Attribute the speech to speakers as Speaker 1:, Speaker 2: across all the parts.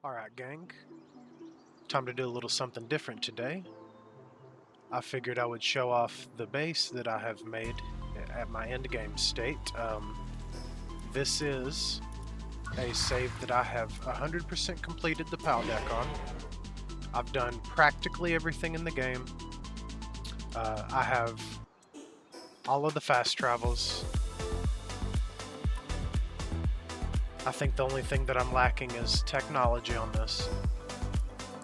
Speaker 1: Alright, gang. Time to do a little something different today. I figured I would show off the base that I have made at my endgame state. This is a save that I have 100% completed the PAL deck on. I've done practically everything in the game. I have all of the fast travels. I think the only thing that I'm lacking is technology on this,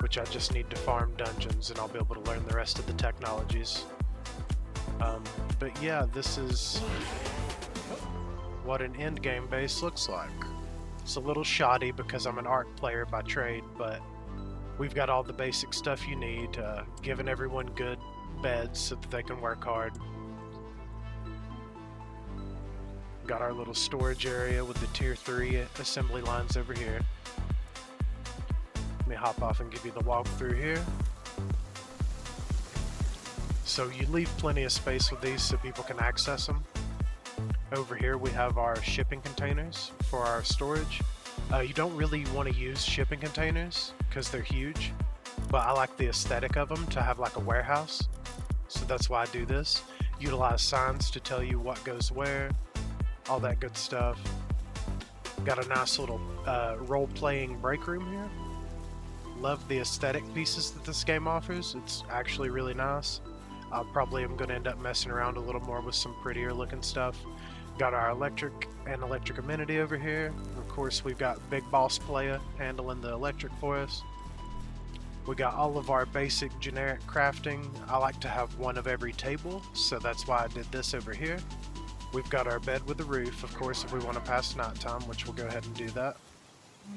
Speaker 1: which I just need to farm dungeons and I'll be able to learn the rest of the technologies. But yeah, this is what an endgame base looks like. It's a little shoddy because I'm an ARC player by trade, but we've got all the basic stuff you need, giving everyone good beds so that they can work hard. Got our little storage area with the tier 3 assembly lines over here. Let me hop off and give you the walkthrough here. So you leave plenty of space with these so people can access them. Over here we have our shipping containers for our storage. You don't really want to use shipping containers because they're huge, but I like the aesthetic of them to have like a warehouse. So that's why I do this. Utilize signs to tell you what goes where, all that good stuff. Got a nice little role-playing break room here. Love the aesthetic pieces that this game offers. It's actually really nice. I probably am going to end up messing around a little more with some prettier looking stuff. Got our electric and electric amenity over here. Of course, we've got Big Boss Playa handling the electric for us. We got all of our basic generic crafting. I like to have one of every table, so that's why I did this over here. We've got our bed with a roof, of course, if we want to pass nighttime, which we'll go ahead and do that.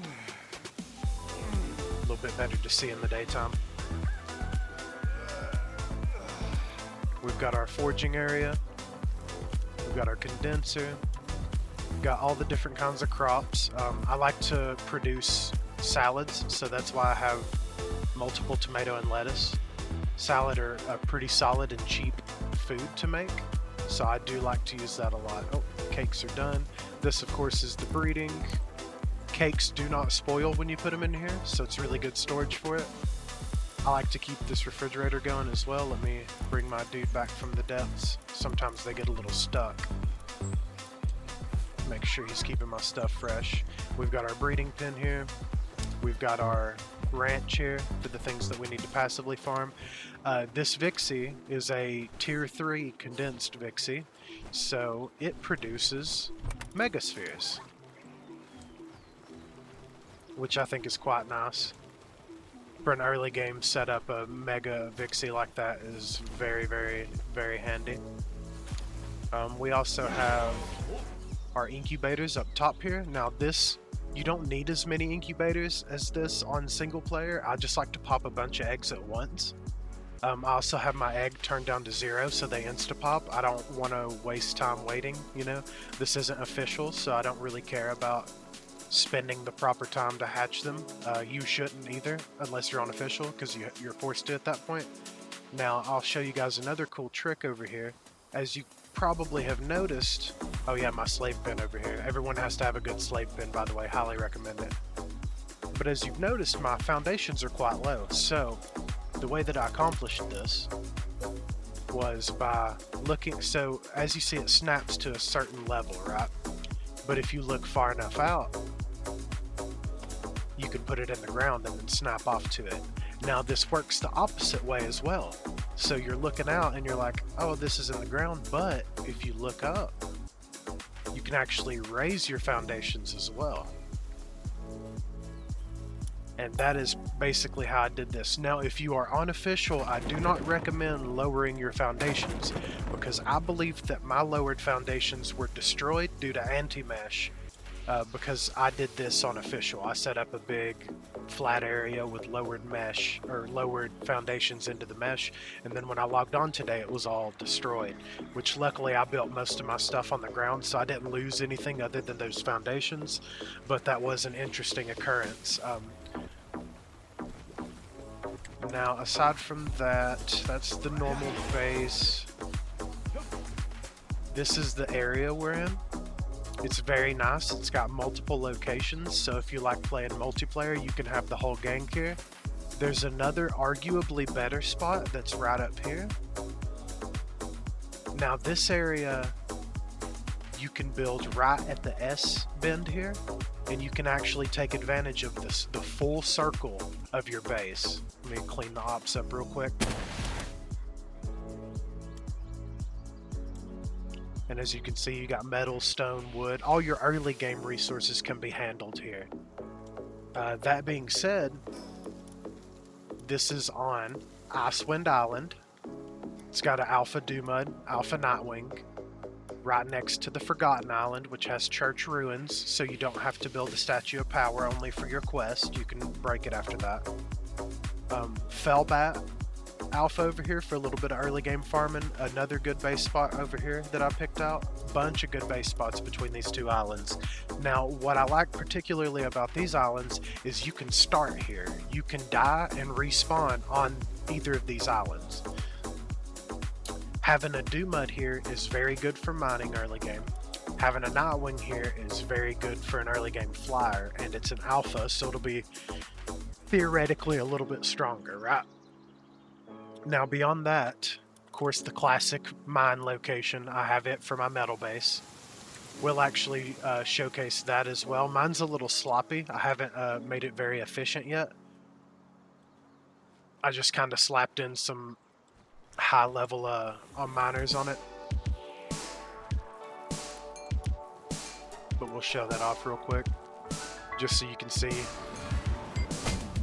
Speaker 1: A little bit better to see in the daytime. We've got our forging area. We've got our condenser. We've got all the different kinds of crops. I like to produce salads, so that's why I have multiple tomato and lettuce. Salad are a pretty solid and cheap food to make, so I do like to use that a lot. Oh, cakes are done. This, of course, is the breeding. Cakes do not spoil when you put them in here, so it's really good storage for it. I like to keep this refrigerator going as well. Let me bring my dude back from the depths. Sometimes they get a little stuck. Make sure he's keeping my stuff fresh. We've got our breeding pen here. We've got our ranch here for the things that we need to passively farm. This Vixie is a tier 3 condensed Vixie, so it produces megaspheres, which I think is quite nice. For an early game setup, a mega Vixie like that is very, very, very handy. We also have our incubators up top here. Now this, you don't need as many incubators as this on single player. I just like to pop a bunch of eggs at once. I also have my egg turned down to 0 so they insta-pop. I don't want to waste time waiting, you know. This isn't official, so I don't really care about spending the proper time to hatch them. You shouldn't either, unless you're on official, because you're forced to at that point. Now, I'll show you guys another cool trick over here. As you probably have noticed, oh yeah, my slave bin over here. Everyone has to have a good slave bin, by the way. Highly recommend it. But as you've noticed, my foundations are quite low. So, the way that I accomplished this was by looking, so as you see, it snaps to a certain level, right? But if you look far enough out, you can put it in the ground and then snap off to it. Now this works the opposite way as well. So you're looking out and you're like, oh, this is in the ground, but if you look up, you can actually raise your foundations as well. And that is basically how I did this. Now, if you are unofficial, I do not recommend lowering your foundations because I believe that my lowered foundations were destroyed due to anti-mesh. Because I did this on official. I set up a big flat area with lowered mesh, or lowered foundations into the mesh, and then when I logged on today it was all destroyed, which luckily I built most of my stuff on the ground, so I didn't lose anything other than those foundations, but that was an interesting occurrence. Now, aside from that, that's the normal base. This is the area we're in. It's very nice. It's got multiple locations, so if you like playing multiplayer, you can have the whole gang here. There's another arguably better spot that's right up here. Now this area, you can build right at the S bend here, and you can actually take advantage of this, the full circle of your base. Let me clean the ops up real quick. And as you can see, you got metal, stone, wood. All your early game resources can be handled here. That being said, this is on Icewind Island. It's got an Alpha Dumud, Alpha Nightwing, right next to the Forgotten Island, which has church ruins, so you don't have to build a Statue of Power only for your quest. You can break it after that. Fellbat Alpha over here for a little bit of early game farming. Another good base spot over here that I picked out. Bunch of good base spots between these two islands. Now, what I like particularly about these islands is you can start here. You can die and respawn on either of these islands. Having a Dumud here is very good for mining early game. Having a Nightwing here is very good for an early game flyer, and it's an alpha, so it'll be theoretically a little bit stronger, right? Now beyond that, of course, the classic mine location, I have it for my metal base. We'll actually showcase that as well. Mine's a little sloppy. I haven't made it very efficient yet. I just kind of slapped in some high level miners on it. But we'll show that off real quick, just so you can see.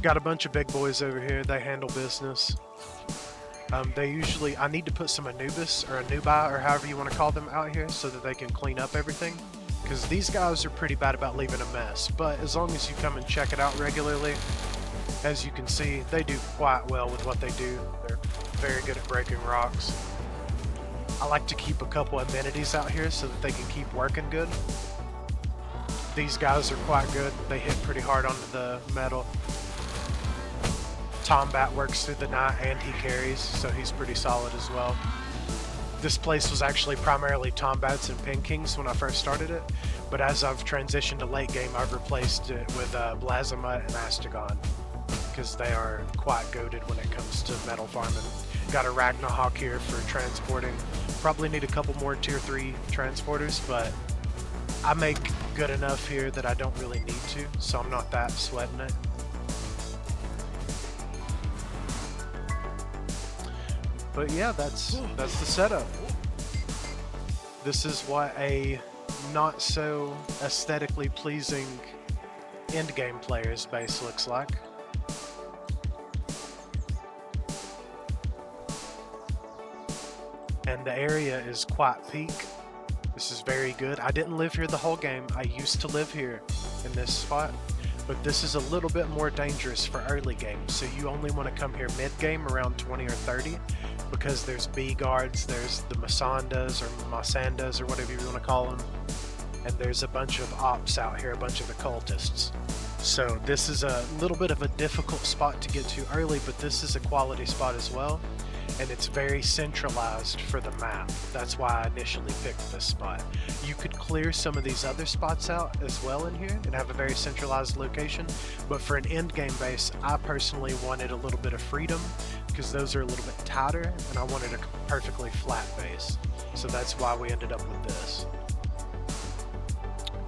Speaker 1: Got a bunch of big boys over here. They handle business. They usually, I need to put some Anubis or Anubi or however you want to call them out here so that they can clean up everything, because these guys are pretty bad about leaving a mess. But as long as you come and check it out regularly, as you can see, they do quite well with what they do. They're very good at breaking rocks. I like to keep a couple amenities out here so that they can keep working good. These guys are quite good. They hit pretty hard onto the metal. Tombat works through the night and he carries, so he's pretty solid as well. This place was actually primarily Tombats and Pin Kings when I first started it, but as I've transitioned to late game, I've replaced it with Blazamut and Astagon, because they are quite goated when it comes to metal farming. Got a Ragnahawk here for transporting. Probably need a couple more tier 3 transporters, but I make good enough here that I don't really need to, so I'm not that sweating it. But yeah, that's the setup. This is what a not so aesthetically pleasing endgame player's base looks like. And the area is quite peak. This is very good. I didn't live here the whole game. I used to live here in this spot, but this is a little bit more dangerous for early game. So you only want to come here mid game around 20 or 30, because there's B guards, there's the Masandas or Masandas or whatever you want to call them, and there's a bunch of ops out here, a bunch of occultists. So this is a little bit of a difficult spot to get to early, but this is a quality spot as well, and it's very centralized for the map. That's why I initially picked this spot. You could clear some of these other spots out as well in here and have a very centralized location, but for an end game base, I personally wanted a little bit of freedom, because those are a little bit tighter, and I wanted a perfectly flat base. So that's why we ended up with this.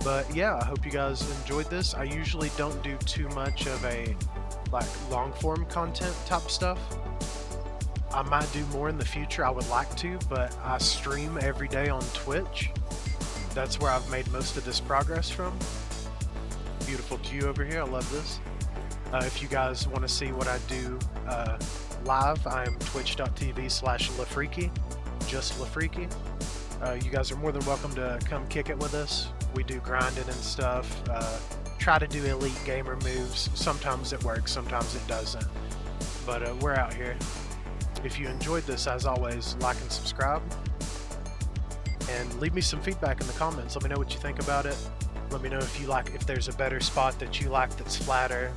Speaker 1: But yeah, I hope you guys enjoyed this. I usually don't do too much of a long form content type stuff. I might do more in the future, I would like to, but I stream every day on Twitch. That's where I've made most of this progress from. Beautiful view over here, I love this. If you guys want to see what I do live, I'm twitch.tv/LaFreaky, just LaFreaky. You guys are more than welcome to come kick it with us. We do grinding and stuff, try to do elite gamer moves. Sometimes it works, sometimes it doesn't, but we're out here. If you enjoyed this, as always, like and subscribe, and leave me some feedback in the comments. Let me know what you think about it. Let me know if there's a better spot that you like that's flatter,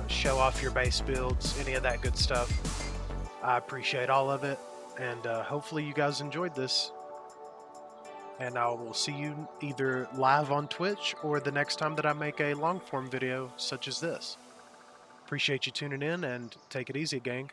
Speaker 1: show off your base builds, any of that good stuff. I appreciate all of it, and hopefully you guys enjoyed this. and I will see you either live on Twitch or the next time that I make a long form video such as this. Appreciate you tuning in, and take it easy, gang.